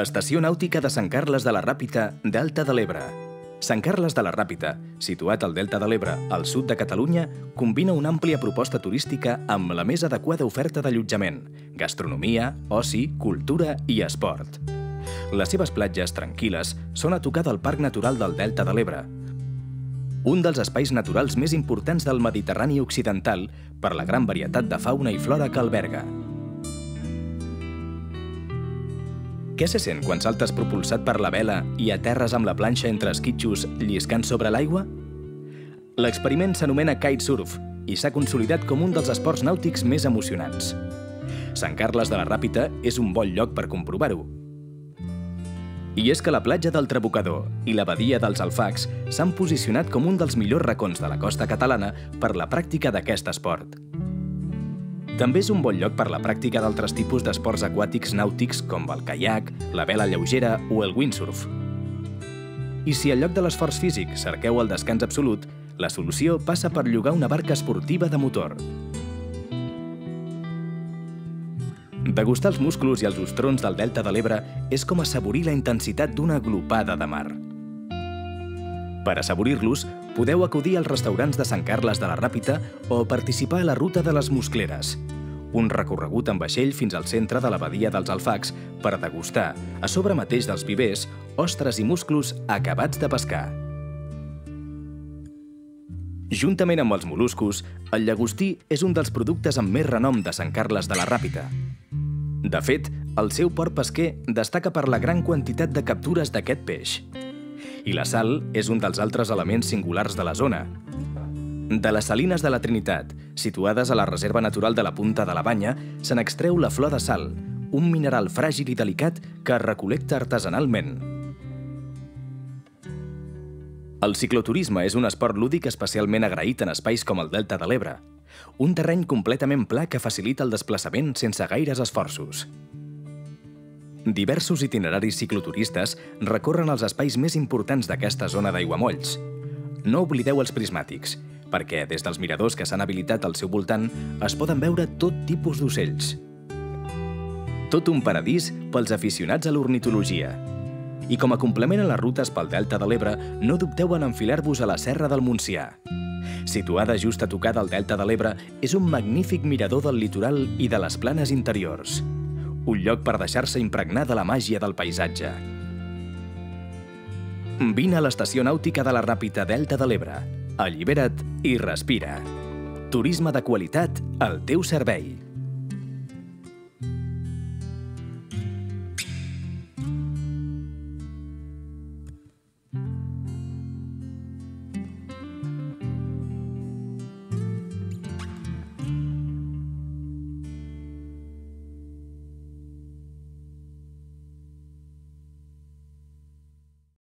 Estació nàutica de Sant Carles de la Ràpita, Delta de l'Ebre. Sant Carles de la Ràpita, situat al Delta de l'Ebre, al sud de Catalunya, combina una àmplia proposta turística amb la més adequada oferta d'allotjament, gastronomia, oci, cultura i esport. Les seves platges tranquil·les són a tocar del Parc Natural del Delta de l'Ebre, un dels espais naturals més importants del Mediterrani occidental per la gran varietat de fauna i flora que alberga. Què se sent quan saltes propulsat per la vela i aterres amb la planxa entre esquitxos lliscant sobre l'aigua? L'experiment s'anomena kitesurf i s'ha consolidat com un dels esports nàutics més emocionants. Sant Carles de la Ràpita és un bon lloc per comprovar-ho. I és que la platja del Trabucador i la badia dels Alfacs s'han posicionat com un dels millors racons de la costa catalana per la pràctica d'aquest esport. També és un bon lloc per la pràctica d'altres tipus d'esports aquàtics nàutics com el caiac, la vela lleugera o el windsurf. I si en lloc de l'esforç físic cerqueu el descans absolut, la solució passa per llogar una barca esportiva de motor. Degustar els musclos i els ostrons del Delta de l'Ebre és com assaborir la intensitat d'una glopada de mar. Per assaborir-los, podeu acudir als restaurants de Sant Carles de la Ràpita o participar a la Ruta de les Muscleres, un recorregut en vaixell fins al centre de la badia dels Alfacs per degustar, a sobre mateix dels vivers, ostres i musclos acabats de pescar. Juntament amb els mol·luscos, el llagostí és un dels productes amb més renom de Sant Carles de la Ràpita. De fet, el seu port pesquer destaca per la gran quantitat de captures d'aquest peix. I la sal és un dels altres elements singulars de la zona. De les salines de la Trinitat, situades a la Reserva Natural de la Punta de la Banya, se n'extreu la flor de sal, un mineral fràgil i delicat que es recol·lecta artesanalment. El cicloturisme és un esport lúdic especialment agraït en espais com el Delta de l'Ebre, un terreny completament pla que facilita el desplaçament sense gaires esforços. Diversos itineraris cicloturistes recorren els espais més importants d'aquesta zona d'aiguamolls. No oblideu els prismàtics, perquè des dels miradors que s'han habilitat al seu voltant es poden veure tot tipus d'ocells. Tot un paradís pels aficionats a l'ornitologia. I com a complement a les rutes pel Delta de l'Ebre, no dubteu en enfilar-vos a la Serra del Montsià. Situada just a tocar del Delta de l'Ebre, és un magnífic mirador del litoral i de les planes interiors. Un lloc per deixar-se impregnar de la màgia del paisatge. Vine a l'Estació Nàutica de la Ràpita Delta de l'Ebre. Allibera't i respira. Turisme de qualitat al teu servei.